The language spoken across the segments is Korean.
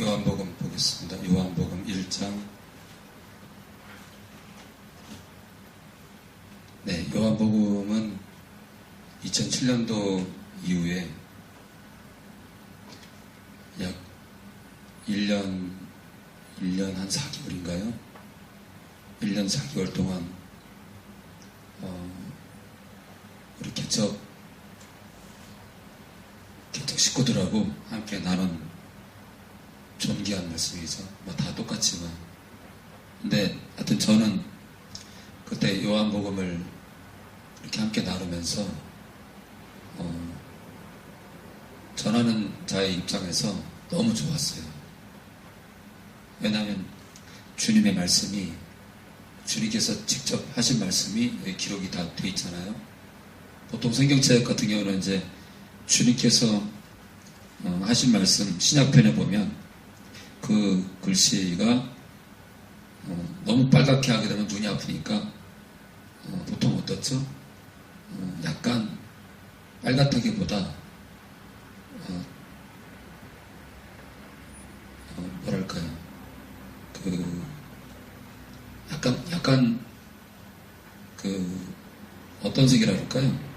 요한복음 보겠습니다. 요한복음 1장. 네, 요한복음은 2007년도 이후에 약 1년 한 4개월인가요? 1년 4개월 동안 우리 개척 식구들하고 함께 나눈 존귀한 말씀이죠. 뭐 다 똑같지만. 근데 하여튼 저는 그때 요한복음을 이렇게 함께 나누면서 전하는 자의 입장에서 너무 좋았어요. 왜냐하면 주님의 말씀이, 주님께서 직접 하신 말씀이 여기 기록이 다 돼 있잖아요. 보통 성경책 같은 경우는 이제 주님께서 하신 말씀 신약편에 보면 그 글씨가 너무 빨갛게 하게 되면 눈이 아프니까 보통 어떻죠? 약간 빨갛다기보다 뭐랄까요? 약간 어떤 색이라 그럴까요?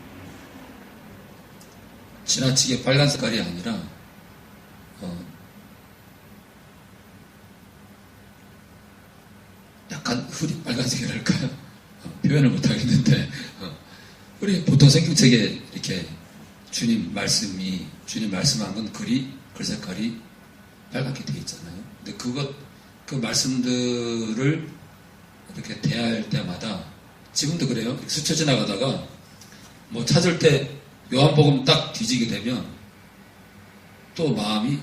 지나치게 빨간 색깔이 아니라 약간 흐린 빨간색이랄까요? 표현을 못하겠는데 우리 보통 성경책에 이렇게 주님 말씀한 건 글 색깔이 빨갛게 되어 있잖아요. 근데 그 말씀들을 이렇게 대할 때마다 지금도 그래요. 스쳐 지나가다가 뭐 찾을 때 요한복음 딱 뒤지게 되면 또 마음이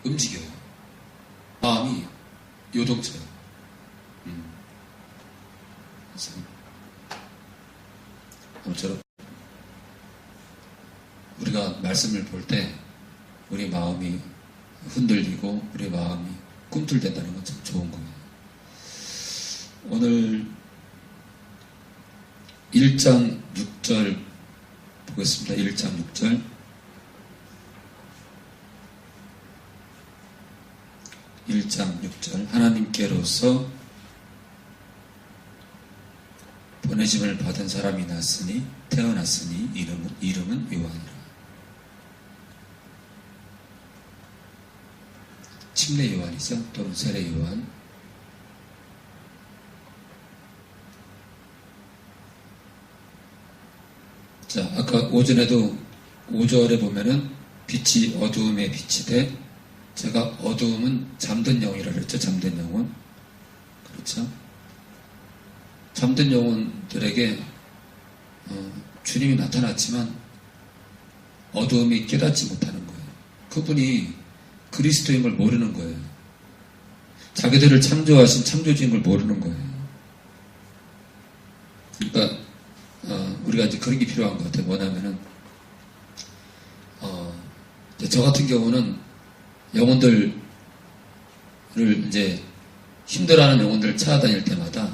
움직여요. 마음이 요동쳐요. 그래서 아무쪼록 우리가 말씀을 볼 때 우리 마음이 흔들리고 우리 마음이 꿈틀댄다는 건 참 좋은 거예요. 오늘 1장 6절 보겠습니다. 1장 6절. 하나님께로서 보내심을 받은 사람이 태어났으니 이름은 요한이라. 침례 요한이죠. 또는 세례 요한. 자, 아까 오전에도 5절에 보면은 빛이 어두움에 빛이 돼. 제가 어두움은 잠든 영이라 그랬죠. 잠든 영혼. 그렇죠. 잠든 영혼들에게 주님이 나타났지만 어두움이 깨닫지 못하는 거예요. 그분이 그리스도임을 모르는 거예요. 자기들을 창조하신 창조주임을 모르는 거예요. 그러니까 우리가 이제 그런 게 필요한 것 같아요. 뭐냐면은 저 같은 경우는 영혼들을 이제 힘들어하는 영혼들을 찾아다닐 때마다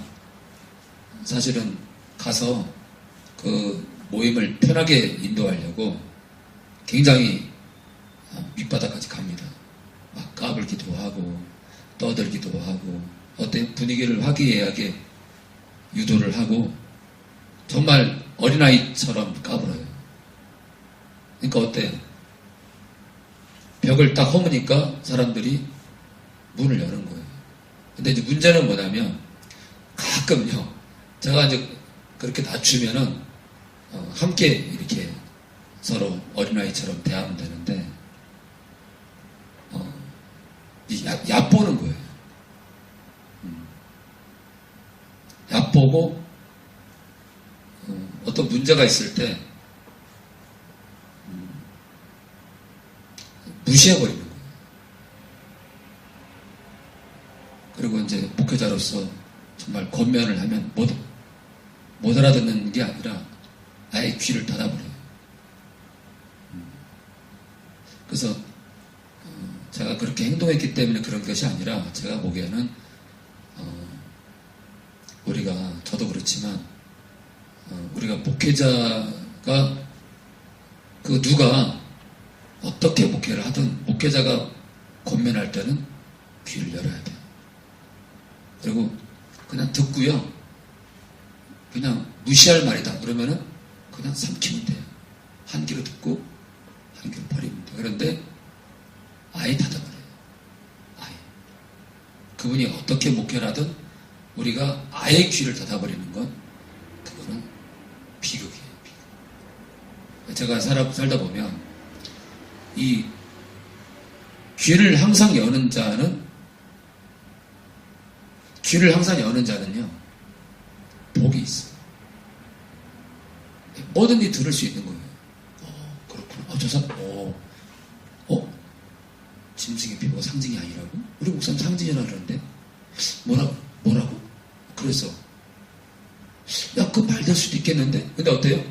사실은 가서 그 모임을 편하게 인도하려고 굉장히 밑바닥까지 갑니다. 막 까불기도 하고 떠들기도 하고 어떤 분위기를 화기애애하게 유도를 하고 정말 어린아이처럼 까불어요. 그러니까 어때요? 벽을 딱 허무니까 사람들이 문을 여는 거예요. 근데 이제 문제는 뭐냐면 가끔요. 제가 이제 그렇게 낮추면은 함께 이렇게 서로 어린아이처럼 대하면 되는데 얕보는 거예요. 얕보고 어떤 문제가 있을 때 무시해버리는 거예요. 그리고 이제 목회자로서 정말 권면을 하면 못 알아듣는 게 아니라 아예 귀를 닫아버려요. 그래서 제가 그렇게 행동했기 때문에 그런 것이 아니라 제가 보기에는 저도 그렇지만 우리가 목회자가 누가 어떻게 목회를 하든 목회자가 권면할 때는 귀를 열어야 돼요. 그리고 그냥 듣고요. 그냥 무시할 말이다. 그러면은 그냥 삼키면 돼요. 한 귀로 듣고 한 귀로 버리면 돼요. 그런데 아예 닫아버려요. 아예. 그분이 어떻게 목회를 하든 우리가 아예 귀를 닫아버리는 건 그거는 비극이에요. 비극. 제가 살다 보면 이 귀를 항상 여는 자는요 복이 있어요. 뭐든지 들을 수 있는 거예요. 그렇구나. 저 사람, 짐승의 피부가 상징이 아니라고? 우리 목사님 상징이라 그러는데 뭐라고? 그래서 그 말 될 수도 있겠는데? 근데 어때요?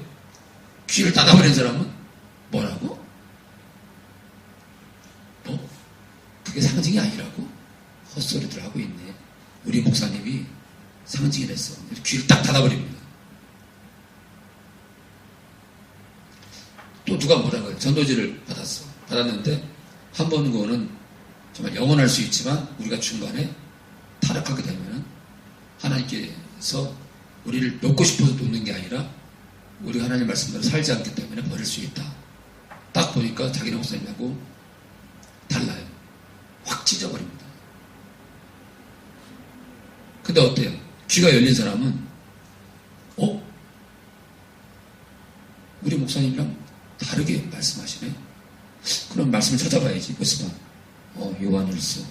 귀를 닫아버린 사람은 뭐라고? 그게 상징이 아니라고? 헛소리들 하고 있네. 우리 목사님이 상징을 했어. 귀를 딱 닫아버립니다. 또 누가 뭐라 그래? 전도지를 받았는데 한 번 그거는 정말 영원할 수 있지만 우리가 중간에 타락하게 되면 하나님께서 우리를 놓고 싶어서 놓는 게 아니라 우리 하나님 말씀대로 살지 않기 때문에 버릴 수 있다. 딱 보니까 자기네 목사님하고 달라요. 확 찢어버립니다. 근데 어때요? 귀가 열린 사람은 우리 목사님이랑 다르게 말씀하시네. 그럼 말씀을 찾아봐야지. 그래서 요한일서,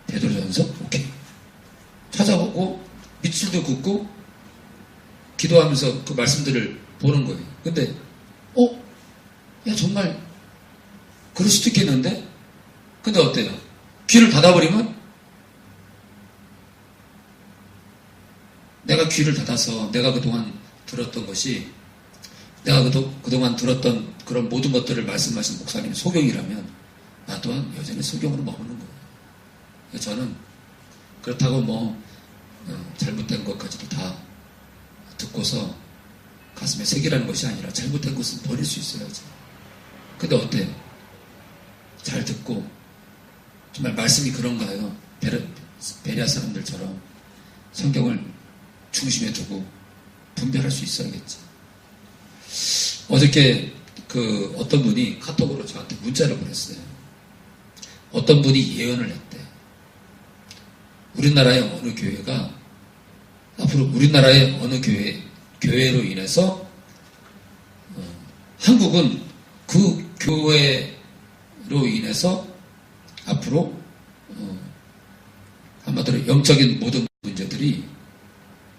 베드로전서, 오케이. 찾아보고 밑줄도 긋고 기도하면서 그 말씀들을 보는 거예요. 근데 정말 그럴 수도 있겠는데? 근데 어때요? 귀를 닫아버리면 내가 귀를 닫아서 내가 그동안 들었던 것이 내가 그동안 들었던 그런 모든 것들을 말씀하신 목사님이 소경이라면 나 또한 여전히 소경으로 머무는 거예요. 저는 그렇다고 잘못된 것까지도 다 듣고서 가슴에 새기라는 것이 아니라 잘못된 것은 버릴 수 있어야지. 근데 어때요? 잘 듣고 정말 말씀이 그런가요? 베레아 사람들처럼 성경을 중심에 두고 분별할 수 있어야겠지. 어저께 어떤 분이 카톡으로 저한테 문자를 보냈어요. 어떤 분이 예언을 했대. 우리나라의 어느 교회가 앞으로 우리나라의 어느 교회로 인해서 한국은 그 교회로 인해서 앞으로 한마디로 영적인 모든 문제들이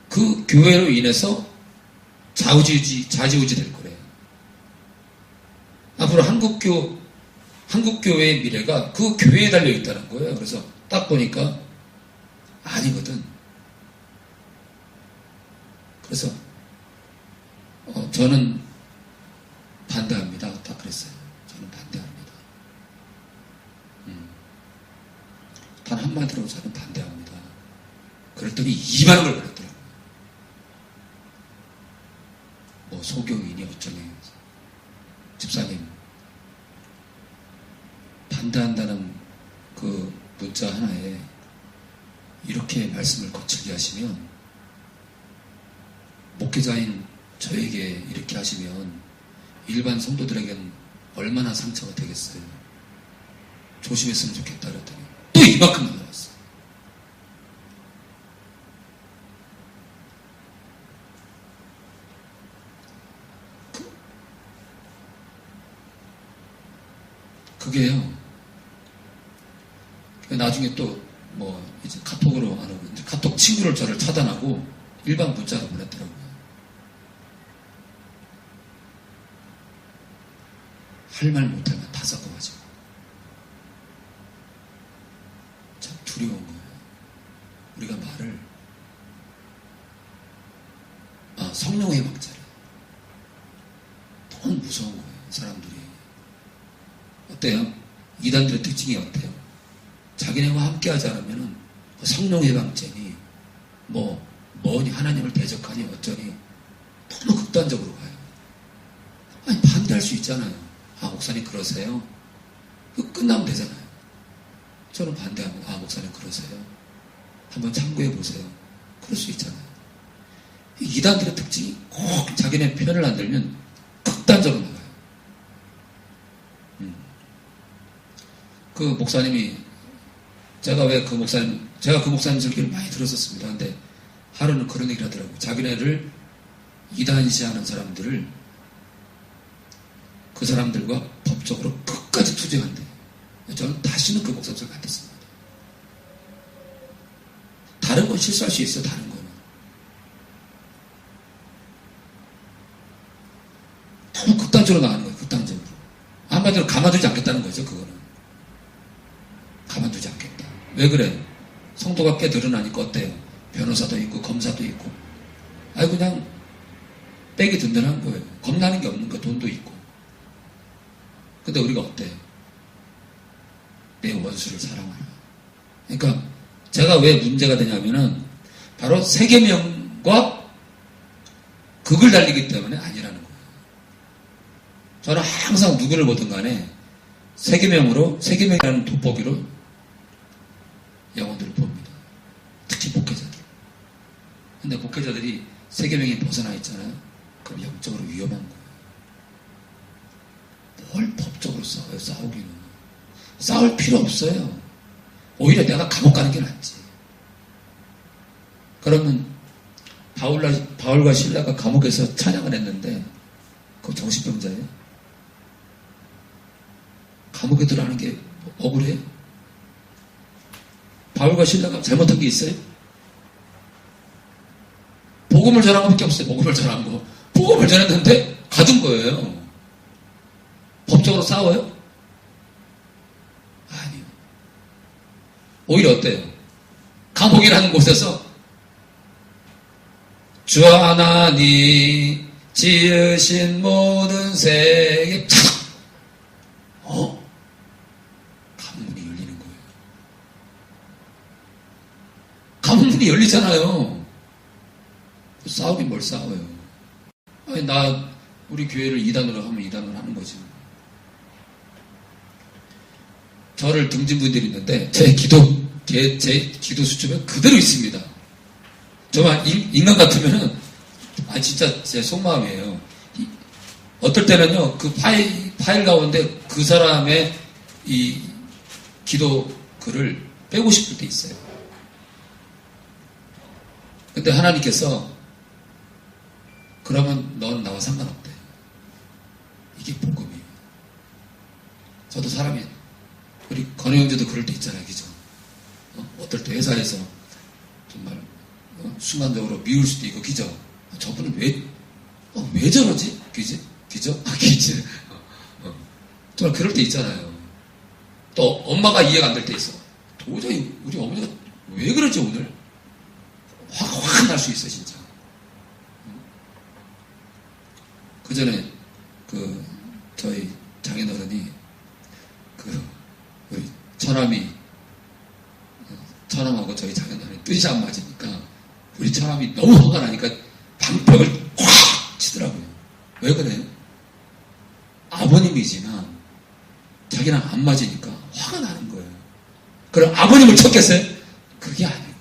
그 교회로 인해서 좌지우지 될 거래요. 앞으로 한국교회의 미래가 그 교회에 달려 있다는 거예요. 그래서 딱 보니까 아니거든. 그래서 저는 반대합니다. 딱 그랬어요. 저는 반대합니다. 단 한마디로 저는 반대합니다. 그랬더니 2만 원을 걸었더라고요. 소경이니 어쩌니. 집사님, 반대한다는 그 문자 하나에 이렇게 말씀을 거칠게 하시면, 목회자인 저에게 이렇게 하시면 일반 성도들에겐 얼마나 상처가 되겠어요. 조심했으면 좋겠다 그랬더니 또 이만큼 나왔어요. 그게요. 나중에 또 이제 카톡으로 안 하고 이제 카톡 친구를 저를 차단하고 일반 문자로 보냈더라고요. 할 말 못하면 다 섞어가지고 참 두려운 거예요. 우리가 말을 성령의 막자래. 너무 무서운 거예요. 사람들이. 어때요? 이단들의 특징이 어때요? 자기네와 함께 하지 않으면 성령의 방쟁이 뭐니 하나님을 대적하니 어쩌니 너무 극단적으로 가요. 아니 반대할 반대할 수 있잖아요. 아, 목사님 그러세요? 끝나면 되잖아요. 저는 반대합니다. 아, 목사님 그러세요? 한번 참고해 보세요. 그럴 수 있잖아요. 이단들의 특징이 꼭 자기네 편을 안 들면 극단적으로 나가요. 그 목사님이 제가 그 목사님 설교를 많이 들었었습니다. 근데 하루는 그런 얘기를 하더라고요. 자기네를 이단시하는 사람들을 그 사람들과 법적으로 끝까지 투쟁한대. 저는 다시는 그 목사님 설교 안 듣습니다. 다른 건 실수할 수 있어요. 다른 거는. 너무 극단적으로 나가는 거예요. 극단적으로. 한마디로 가만두지 않겠다는 거죠. 그거는. 가만두지 않겠다. 왜 그래? 성도가 꽤 늘어나니까 어때요? 변호사도 있고 검사도 있고. 아니 그냥 백이 든든한 거예요. 겁나는 게 없는 거. 돈도 있고. 근데 우리가 어때요? 내 원수를 사랑하라. 그러니까 제가 왜 문제가 되냐면은 바로 세계명과 극을 달리기 때문에 아니라는 거예요. 저는 항상 누구를 보든 간에 세계명이라는 돋보기로 영혼들을 봅니다. 특히 목회자들. 근데 목회자들이 세계명이 벗어나 있잖아요. 그럼 영적으로 위험한 거예요. 뭘 법적으로 싸워요, 싸우기는. 싸울 필요 없어요. 오히려 내가 감옥 가는 게 낫지. 그러면 바울과 실라가 감옥에서 찬양을 했는데 그거 정신병자예요? 감옥에 들어가는 게 억울해요? 바울과 실라가 잘못한 게 있어요? 복음을 전한 것밖에 없어요. 복음을 전한 거. 복음을 전했는데 가둔 거예요. 법적으로 싸워요? 아니요. 오히려 어때요? 감옥이라는 곳에서 주 하나님 지으신 모든 세계 감문이 열리는 거예요. 감문이 열리잖아요. 싸우긴 뭘 싸워요. 아니 우리 교회를 2단으로 하면 2단으로 하는 거지. 저를 등진 분들이 있는데 제 기도 수첩에 그대로 있습니다. 정말 인간 같으면은 진짜 제 속마음이에요. 어떨 때는요 그 파일 가운데 그 사람의 이 기도 글을 빼고 싶을 때 있어요. 근데 하나님께서 그러면 넌 나와 상관없대. 이게 복음이에요. 저도 사람이 우리 건우 형제도 그럴 때 있잖아요. 그죠? 어떨 때 회사에서 정말 순간적으로 미울 수도 있고 그죠? 저분은 왜 저러지? 그지? 그죠? 그지? 정말 그럴 때 있잖아요. 또 엄마가 이해가 안 될 때 있어. 도저히 우리 어머니가 왜 그러지 오늘? 화가 날 수 있어 진짜. 그 전에 저희 장인어른이 우리 처남하고 저희 장인어른이 뜻이 안 맞으니까 우리 처남이 너무 화가 나니까 방벽을 콱 치더라고요. 왜 그래요? 아버님이지만 자기랑 안 맞으니까 화가 나는 거예요. 그럼 아버님을 쳤겠어요? 그게 아니에요.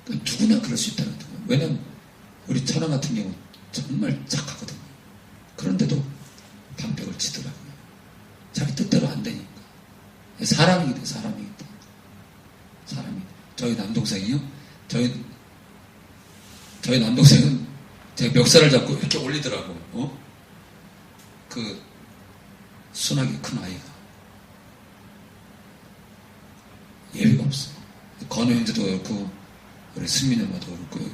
누구나 그럴 수 있다는 거예요. 왜냐면 우리 처남 같은 경우 정말 착하거든요. 그런데도 방벽을 치더라고요. 자기 뜻대로 안 되니까. 사람이기 때문에. 저희 남동생이요. 저희 남동생은 제가 멱살을 잡고 이렇게 올리더라고. 그 순하게 큰 아이가 예외가 없어. 건우 형제도 그렇고 우리 승민 엄마도 그렇고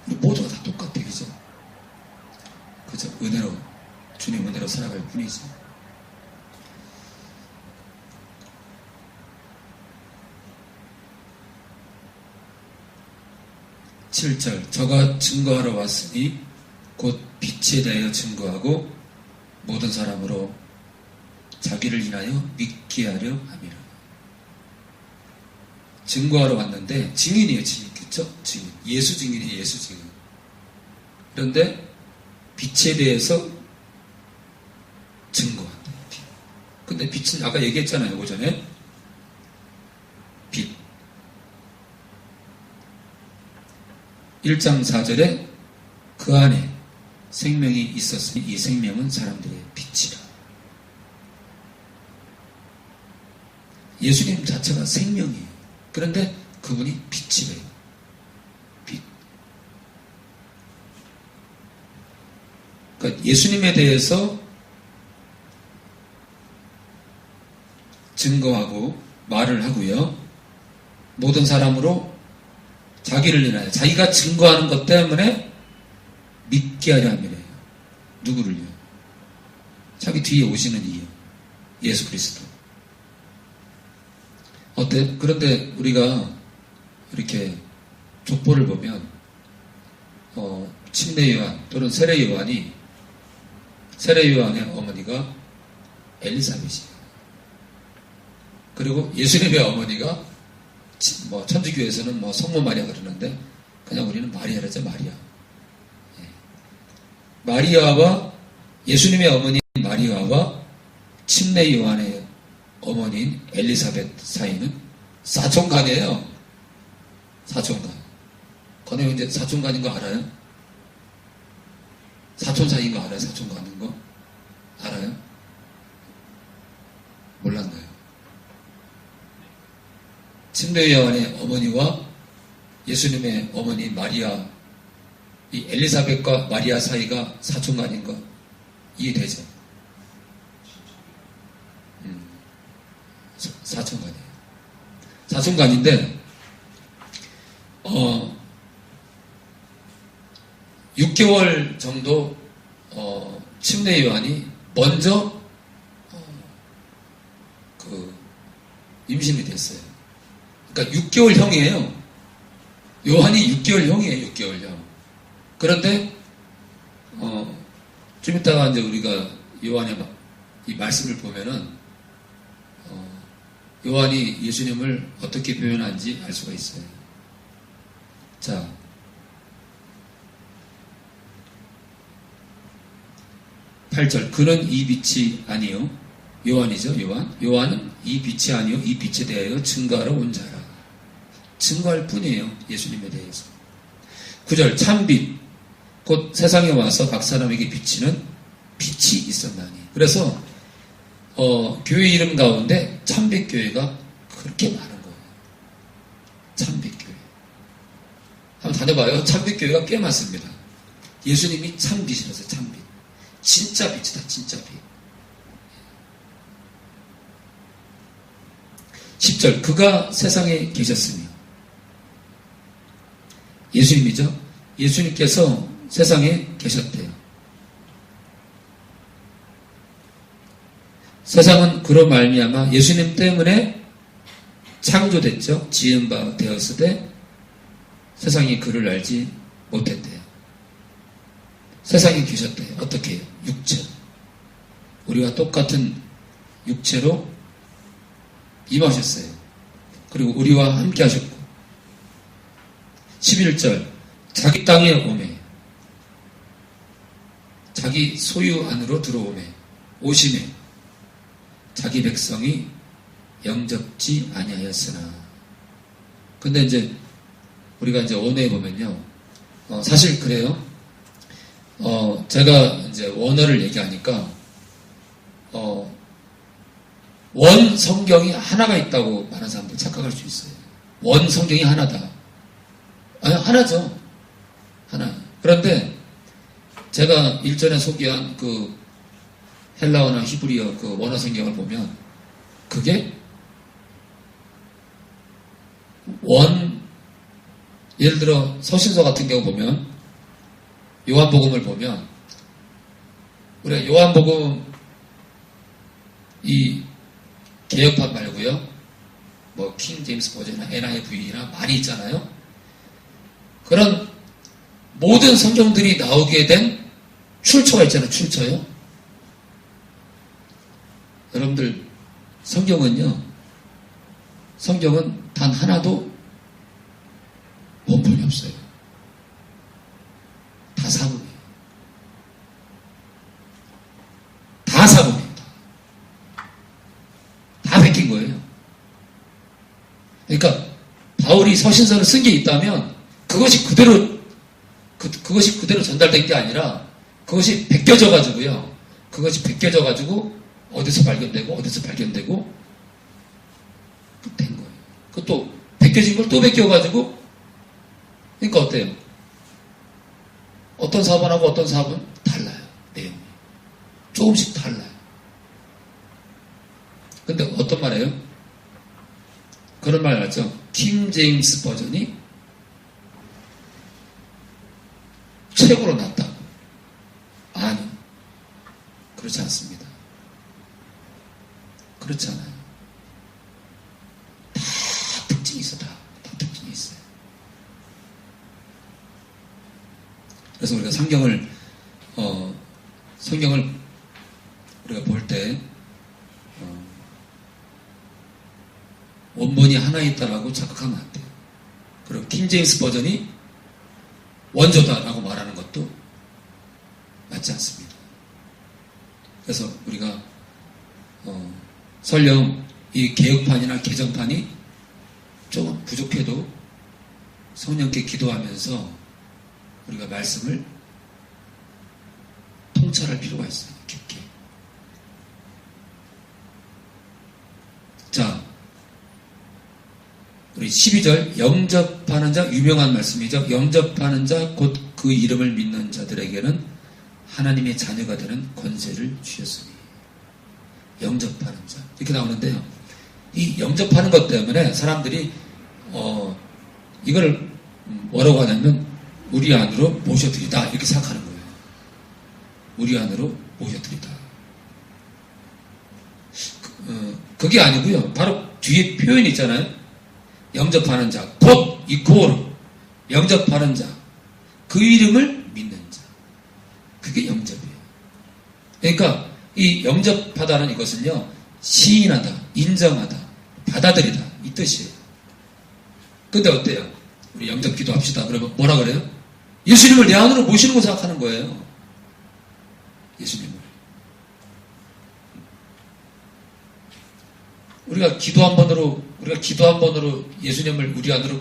우리 모두가 다 똑같아. 그죠? 주님 은혜로 살아갈 뿐이지. 7절 저가 증거하러 왔으니 곧 빛에 대하여 증거하고 모든 사람으로 자기를 인하여 믿게 하려 함이라. 증거하러 왔는데 증인이에요. 증인. 그쵸? 증인. 예수 증인이에요. 예수 증인. 그런데 빛에 대해서 증거한다. 근데 빛은 아까 얘기했잖아요. 오전에. 빛. 1장 4절에 그 안에 생명이 있었으니 이 생명은 사람들의 빛이라. 예수님 자체가 생명이에요. 그런데 그분이 빛이래요. 빛. 그러니까 예수님에 대해서 증거하고 말을 하고요. 모든 사람으로 자기를 인하여 자기가 증거하는 것 때문에 믿게 하려 함이래요. 누구를요? 자기 뒤에 오시는 이유. 예수 그리스도. 어때? 그런데 우리가 이렇게 족보를 보면 침례 요한 또는 세례 요한의 어머니가 엘리사벳이에요. 그리고 예수님의 어머니가 천주교에서는 성모 마리아 그러는데 그냥 우리는 마리아라죠. 마리아. 마리아와 예수님의 어머니 마리아와 침례 요한의 어머니인 엘리사벳 사이는 사촌간이에요. 사촌간. 건에 이제 사촌간인 거 알아요? 사촌 사이인 거 알아요? 사촌간인 거 알아요? 몰랐나요? 침례 요한의 어머니와 예수님의 어머니 마리아, 이 엘리사벳과 마리아 사이가 사촌간인 거 이해되죠? 사촌간이에요. 사촌간인데 6개월 정도 침례 요한이 먼저 임신이 됐어요. 그러니까 6개월형이에요. 요한이 6개월형이에요. 6개월형. 그런데 좀 이따가 이제 우리가 요한의 이 말씀을 보면은 요한이 예수님을 어떻게 표현한지 알 수가 있어요. 자, 8절. 그는 이 빛이 아니요. 요한이죠. 요한은 이 빛이 아니요. 이 빛에 대하여 증거하러 온 자라. 증거할 뿐이에요. 예수님에 대해서. 9절. 참빛. 곧 세상에 와서 각 사람에게 비치는 빛이 있었나니. 그래서 교회 이름 가운데 참빛교회가 그렇게 많은 거예요. 참빛교회. 한번 다녀봐요. 참빛교회가 꽤 많습니다. 예수님이 참빛이라서 참빛. 진짜 빛이다. 진짜 빛. 10절. 그가 세상에 계셨으며. 예수님이죠. 예수님께서 세상에 계셨대요. 세상은 그로 말미암아 예수님 때문에 창조됐죠. 지은 바 되었으되 세상이 그를 알지 못했대요. 세상에 계셨대요. 어떻게 해요? 육체로. 우리와 똑같은 육체로 임하셨어요. 그리고 우리와 함께 하셨고 11절. 자기 땅에 오매 자기 소유 안으로 들어오매 오심에 자기 백성이 영접지 아니하였으나. 근데 이제 우리가 이제 원어에 보면요, 사실 그래요. 제가 이제 원어를 얘기하니까 원 성경이 하나가 있다고 많은 사람들 착각할 수 있어요. 원 성경이 하나다. 아니, 하나죠. 하나. 그런데 제가 일전에 소개한 그 헬라어나 히브리어 그 원어 성경을 보면 그게 예를 들어 서신서 같은 경우 보면 요한복음을 보면 우리가 요한복음 이 개역판 말고요, 뭐 킹 제임스 버전이나 NIV나 많이 있잖아요. 그런 모든 성경들이 나오게 된 출처가 있잖아요. 출처요. 여러분들 성경은 단 하나도 원본이 없어요. 다 사본이에요. 거예요. 그러니까 바울이 서신서를 쓴 게 있다면 그것이 그대로 전달된 게 아니라 그것이 베껴져 가지고요. 그것이 베껴져 가지고 어디서 발견되고 된 거예요. 그것도 베껴진 걸 또 베껴 가지고 그러니까 어때요? 어떤 사본하고 어떤 사본 달라요. 내용이 조금씩 달라요. 근데 어떤 말이에요? 그런 말 알죠? 킹 제임스 버전이 최고로 낫다. 아니, 그렇지 않습니다. 그렇지 않아요. 다 특징이 있어, 다 특징이 있어요. 그래서 우리가 성경을 우리가 볼 때 원본이 하나 있다라고 착각하면 안 돼요. 그리고 킹제임스 버전이 원조다라고 말하는 것도 맞지 않습니다. 그래서 우리가 설령 이 개혁판이나 개정판이 조금 부족해도 성령께 기도하면서 우리가 말씀을 통찰할 필요가 있어요. 깊게. 자, 우리 12절 영접하는 자, 유명한 말씀이죠. 영접하는 자 곧 그 이름을 믿는 자들에게는 하나님의 자녀가 되는 권세를 주셨으니. 영접하는 자 이렇게 나오는데요. 이 영접하는 것 때문에 사람들이 이걸 뭐라고 하냐면 우리 안으로 모셔드리다 이렇게 생각하는 거예요. 우리 안으로 모셔드리다. 그게 아니고요. 바로 뒤에 표현이 있잖아요. 영접하는 자, 곧 이코르 영접하는 자, 그 이름을 믿는 자. 그게 영접이에요. 그러니까 이 영접하다는 이것은요, 시인하다, 인정하다, 받아들이다 이 뜻이에요. 근데 어때요? 우리 영접 기도합시다. 그러면 뭐라 그래요? 예수님을 내 안으로 모시는 거 생각하는 거예요. 예수님을. 우리가 기도 한 번으로 예수님을 우리 안으로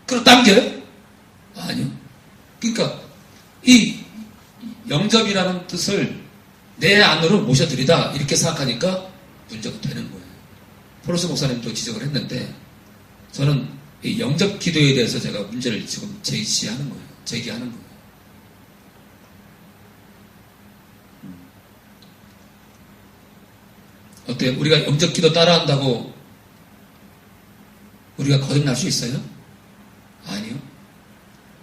끌어당겨요? 아니요. 그러니까 이 영접이라는 뜻을 내 안으로 모셔드리다 이렇게 생각하니까 문제가 되는 거예요. 포로스 목사님도 지적을 했는데 저는 이 영접 기도에 대해서 제가 문제를 지금 제기하는 거예요. 어때요? 우리가 영접 기도 따라한다고 우리가 거듭날 수 있어요? 아니요.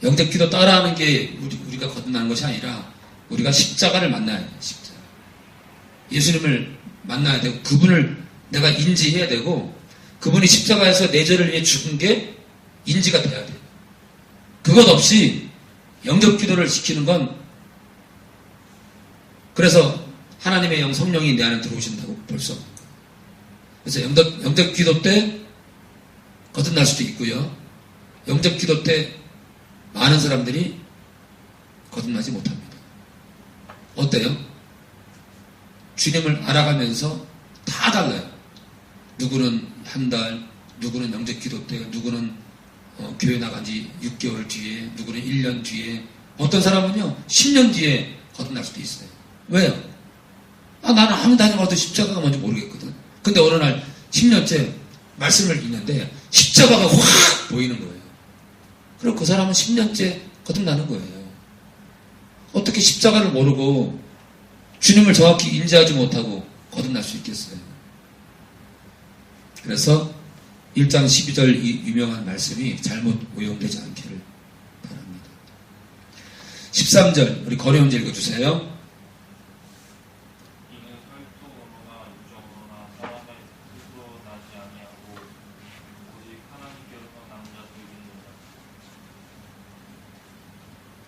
영접 기도 따라하는 게 우리가 거듭나는 것이 아니라 우리가 십자가를 만나야 돼요. 십자가. 예수님을 만나야 되고 그분을 내가 인지해야 되고 그분이 십자가에서 내 죄를 위해 죽은 게 인지가 돼야 돼요. 그것 없이 영접 기도를 지키는 건 그래서 하나님의 영 성령이 내 안에 들어오신다고 볼 수 없는 거예요. 그래서 영접 기도 때 거듭날 수도 있고요. 영접 기도 때 많은 사람들이 거듭나지 못합니다. 어때요? 주님을 알아가면서 다 달라요. 누구는 한 달, 누구는 영접 기도 때, 누구는 교회 나간 지 6개월 뒤에, 누구는 1년 뒤에, 어떤 사람은요 10년 뒤에 거듭날 수도 있어요. 왜요? 나는 아무 다녀봐도 십자가가 뭔지 모르겠거든. 근데 어느 날 10년째 말씀을 읽는데 십자가가 확 보이는 거예요. 그럼 그 사람은 10년째 거듭나는 거예요. 어떻게 십자가를 모르고 주님을 정확히 인지하지 못하고 거듭날 수 있겠어요? 그래서 1장 12절 이 유명한 말씀이 잘못 오용되지 않기를 바랍니다. 13절 우리 거려온지 읽어주세요.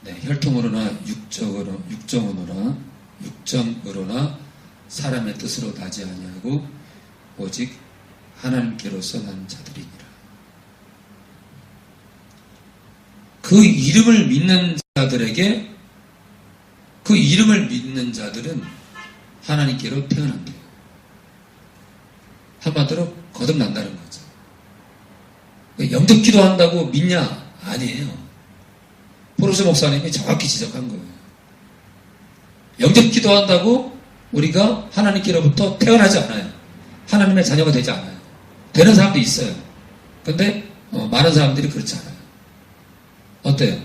네, 혈통으로나 육정으로나 사람의 뜻으로 나지 아니하고 오직 하나님께로서 난 자들이니라. 그 이름을 믿는 자들에게 그 이름을 믿는 자들은 하나님께로 태어난대요. 한마디로 거듭난다는 거죠. 영접 기도한다고 믿냐? 아니에요. 포로스 목사님이 정확히 지적한 거예요. 영접 기도한다고 우리가 하나님께로부터 태어나지 않아요. 하나님의 자녀가 되지 않아요. 되는 사람도 있어요. 근데 많은 사람들이 그렇지 않아요. 어때요?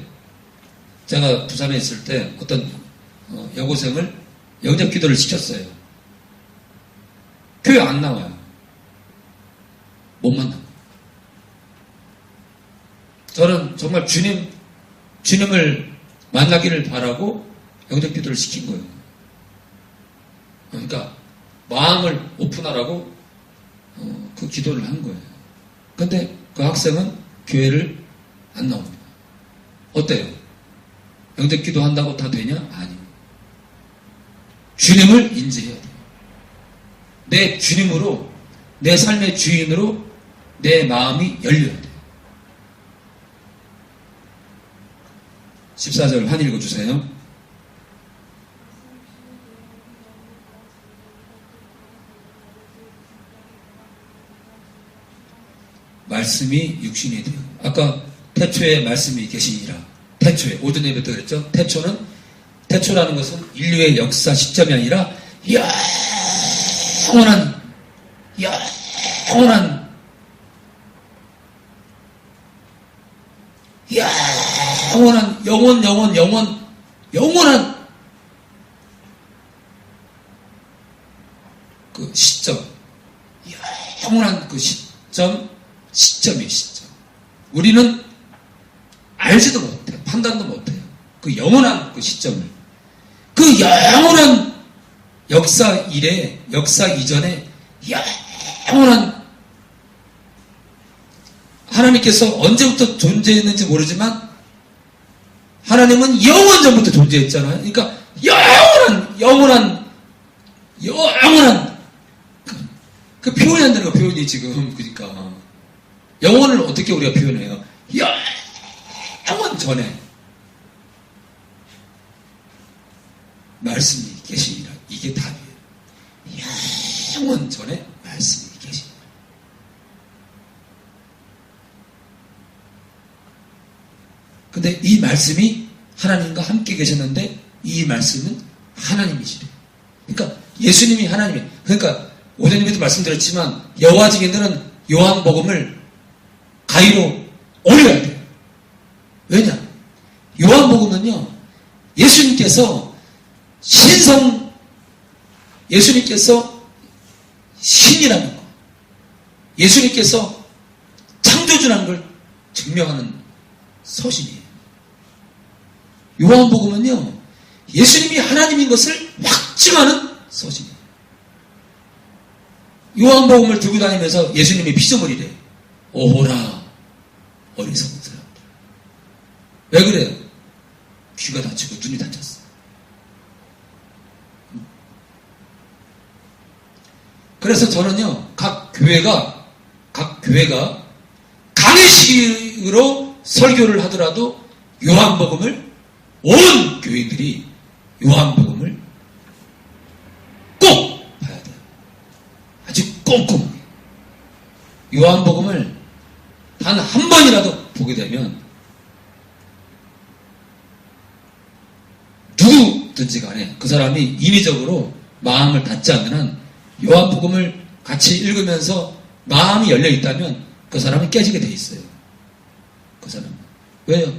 제가 부산에 있을 때 어떤 여고생을 영접 기도를 시켰어요. 교회 안 나와요. 못 만나요. 저는 정말 주님을 만나기를 바라고 영접 기도를 시킨 거예요. 그러니까 마음을 오픈하라고 그 기도를 한 거예요. 근데 그 학생은 교회를 안 나옵니다. 어때요? 영접 기도 한다고 다 되냐? 아니요. 주님을 인지해야 돼요. 내 주님으로, 내 삶의 주인으로 내 마음이 열려야 돼요. 14절 한 읽어주세요. 말씀이 육신이 돼요. 아까 태초에 말씀이 계시니라. 태초에, 오전 예배 때 그랬죠? 태초라는 것은 인류의 역사 시점이 아니라 영원한 그 시점, 영원한 그 시점이 시점. 우리는 알지도 못해요. 판단도 못해요. 그 영원한 그 시점을. 그 영원한 역사 이전에 영원한 하나님께서 언제부터 존재했는지 모르지만 하나님은 영원 전부터 존재했잖아요. 그러니까 영원한 그 표현이 안 되는 거 표현이 지금 그러니까 영혼을 어떻게 우리가 표현해요? 영원 전에 말씀이 계시니라. 이게 답이에요. 영원 전에 말씀이 계시니라. 근데 이 말씀이 하나님과 함께 계셨는데 이 말씀은 하나님이시래요. 그러니까 예수님이 하나님이에요. 그러니까 오전 예배도 말씀드렸지만 여호와 증인들은 요한복음을 가위로 오려야 돼요. 왜냐? 요한복음은요, 예수님께서 신이라는 거, 예수님께서 창조주라는 걸 증명하는 서신이에요. 요한복음은요, 예수님이 하나님인 것을 확증하는 서신이에요. 요한복음을 들고 다니면서 예수님이 피조물이래. 오호라, 어리석은 사람들. 왜 그래요? 귀가 다치고 눈이 다쳤어. 그래서 저는요, 각 교회가 강의식으로 설교를 하더라도 요한복음을, 온 교인들이 요한복음을 꼭 봐야 돼요. 아주 꼼꼼하게. 요한복음을 단 한 번이라도 보게 되면 누구든지 간에 그 사람이 인위적으로 마음을 닫지 않는 한 요한복음을 같이 읽으면서 마음이 열려 있다면 그 사람은 깨지게 돼 있어요. 그 사람은. 왜요?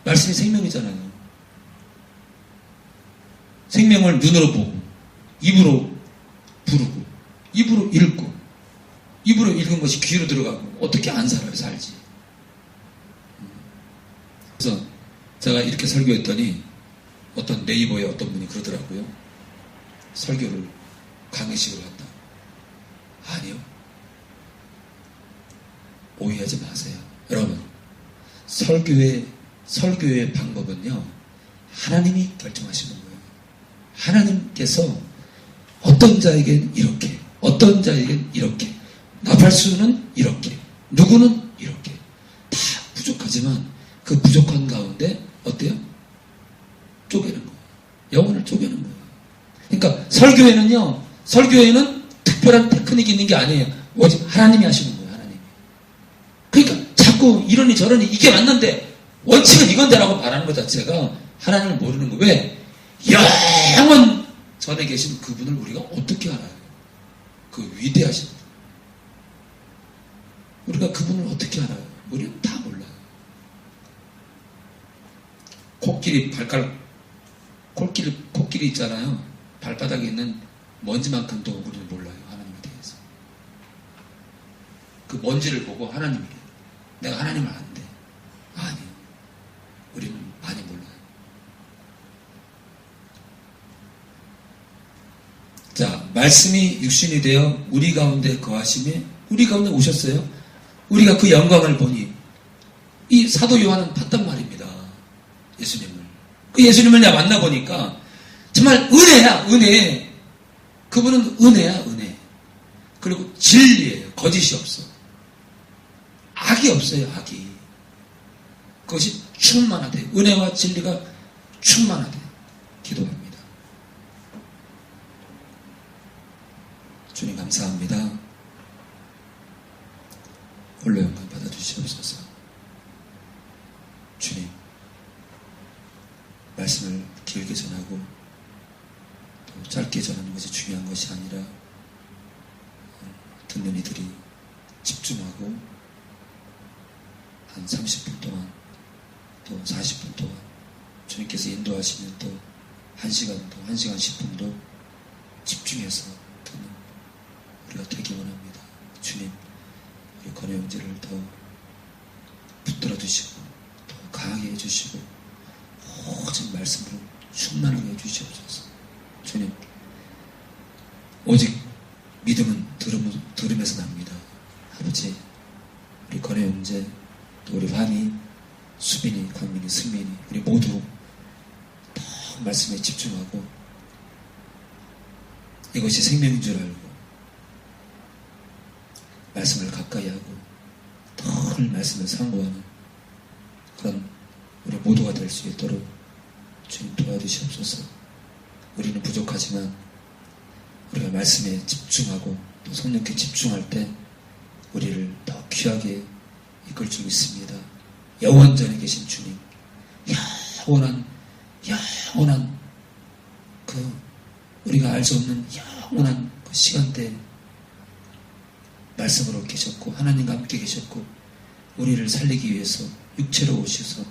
말씀이 생명이잖아요. 생명을 눈으로 보고 입으로 부르고 입으로 읽고 입으로 읽은 것이 귀로 들어가고 어떻게 안 살아요? 살지. 그래서 제가 이렇게 설교했더니 어떤 네이버에 어떤 분이 그러더라고요. 설교를 강의식으로 한다. 아니요. 오해하지 마세요. 여러분, 설교의 방법은요, 하나님이 결정하시는 거예요. 하나님께서 어떤 자에겐 이렇게, 어떤 자에겐 이렇게, 나팔수는 이렇게, 누구는 이렇게. 다 부족하지만 그 부족한 가운데 어때요? 쪼개는 거예요. 영혼을 쪼개는 거예요. 그러니까 설교에는 특별한 테크닉이 있는 게 아니에요. 오직 하나님이 하시는 거예요. 하나님이. 그러니까 자꾸 이러니 저러니 이게 맞는데 원칙은 이건데라고 말하는 것 자체가 하나님을 모르는 거예요. 왜? 영원 전에 계신 그분을 우리가 어떻게 알아요? 그 위대하신 분. 우리가 그분을 어떻게 알아요? 우리는 다 몰라요. 코끼리 있잖아요. 발바닥에 있는 먼지만큼도 우리는 몰라요. 하나님에 대해서. 그 먼지를 보고 하나님이래. 내가 하나님을 아는데. 아니, 우리는 많이 몰라요. 자, 말씀이 육신이 되어 우리 가운데 거하심에 우리 가운데 오셨어요. 우리가 그 영광을 보니 이 사도 요한은 봤단 말입니다. 예수님을. 그 예수님을 내가 만나보니까 정말 은혜야, 은혜. 그분은 은혜야, 은혜. 그리고 진리예요. 거짓이 없어. 악이 없어요, 악이. 그것이 충만하대. 은혜와 진리가 충만하대. 기도합니다. 주님 감사합니다. 홀로 영광 받아주시옵소서. 주님, 말씀을 길게 전하고 또 짧게 전하는 것이 중요한 것이 아니라 듣는 이들이 집중하고 한 30분 동안 또 40분 동안 주님께서 인도하시면 또 1시간, 또 1시간 10분도 집중해서 듣는 우리가 되기 원합니다. 주님, 우리 권혜 형제를 더 붙들어 주시고 더 강하게 해주시고 오직 말씀으로 충만하게 해주시옵소서. 주님, 오직 믿음은 들음에서 납니다. 아버지, 우리 권혜 형제, 또 우리 환희, 수빈이, 광민이, 승민이, 우리 모두 더 말씀에 집중하고 이것이 생명인 줄 알고 말씀을 가까이 하고 더 말씀을 상고하는 그런 우리 모두가 될 수 있도록 주님 도와주시옵소서. 우리는 부족하지만 우리가 말씀에 집중하고 또 성령께 집중할 때 우리를 더 귀하게 이끌 줄 믿습니다. 영원전에 계신 주님, 영원한 그 우리가 알 수 없는 영원한 그 시간대에 말씀으로 계셨고 하나님과 함께 계셨고 우리를 살리기 위해서 육체로 오셔서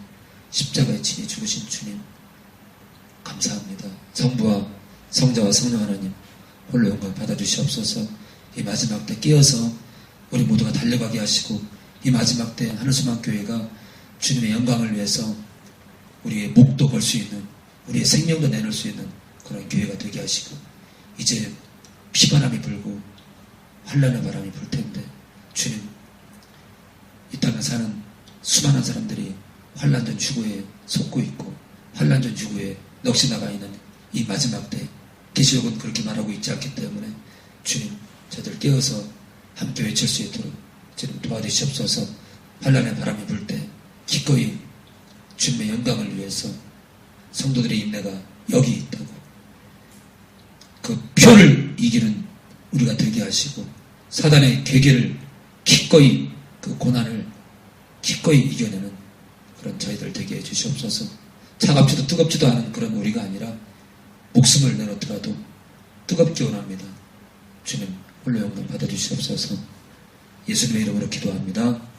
십자가에 친히 죽으신 주님 감사합니다. 성부와 성자와 성령 하나님 홀로 영광 받아주시옵소서. 이 마지막 때 깨어서 우리 모두가 달려가게 하시고 이 마지막 때 하늘소망교회가 주님의 영광을 위해서 우리의 목도 걸 수 있는 우리의 생명도 내놓을 수 있는 그런 교회가 되게 하시고 이제 피바람이 불고 환란의 바람이 불 텐데 주님, 이 땅에 사는 수많은 사람들이 환란전 주구에 속고 있고 환란전 주구에 넋이 나가 있는 이 마지막 때 계시록은 그렇게 말하고 있지 않기 때문에 주님, 저들 깨어서 함께 외칠 수 있도록 주님 도와주시옵소서. 환란의 바람이 불 때 기꺼이 주님의 영광을 위해서 성도들의 인내가 여기 있다고 그 표를 이기는 우리가 되게 하시고 사단의 괴계를 기꺼이 그 고난을 기꺼이 이겨내는 그런 저희들 되게 해주시옵소서. 차갑지도 뜨겁지도 않은 그런 우리가 아니라 목숨을 내놓더라도 뜨겁게 원합니다. 주님 홀로 영광 받아주시옵소서. 예수님의 이름으로 기도합니다.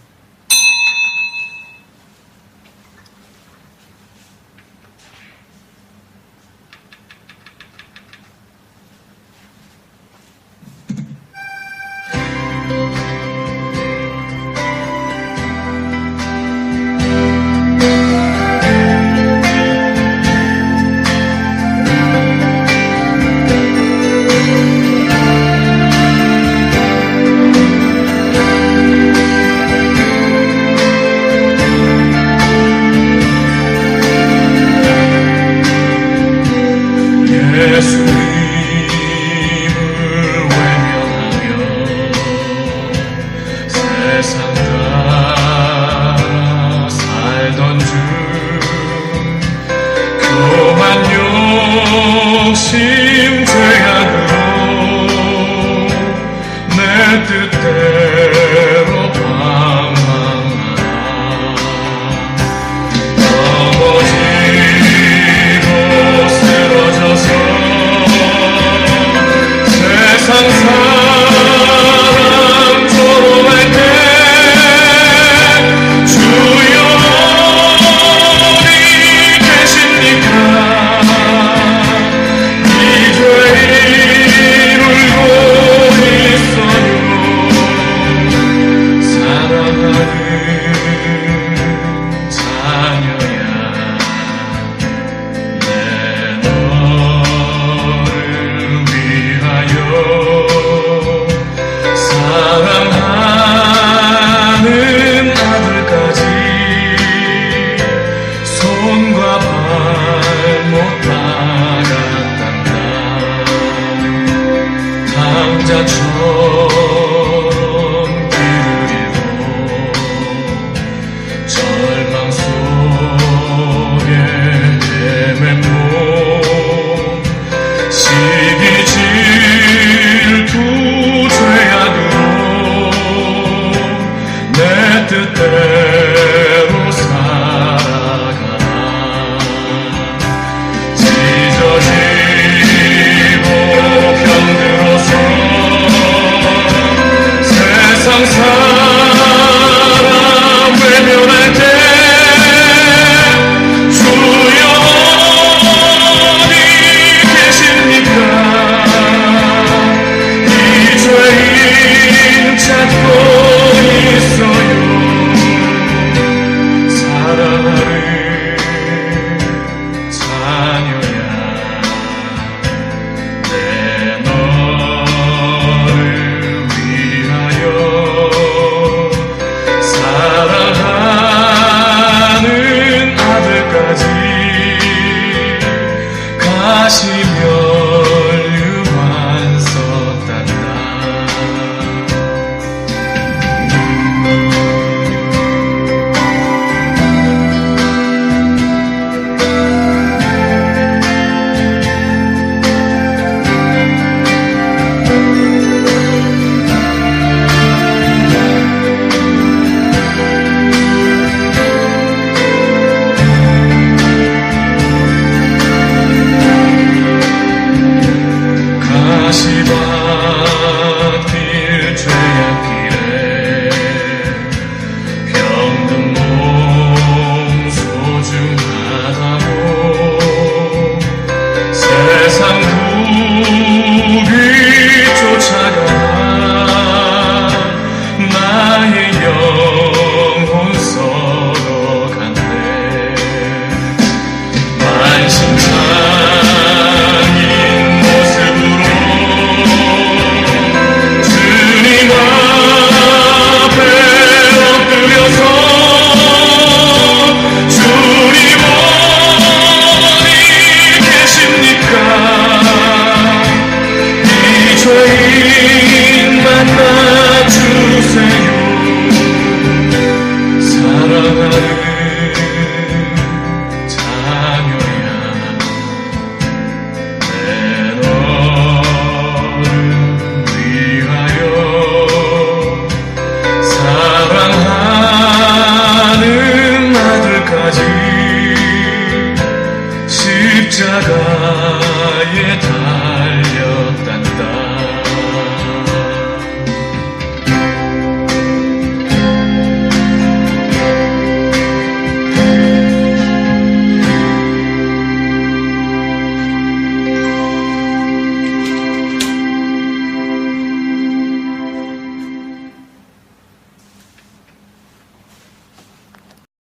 십자가의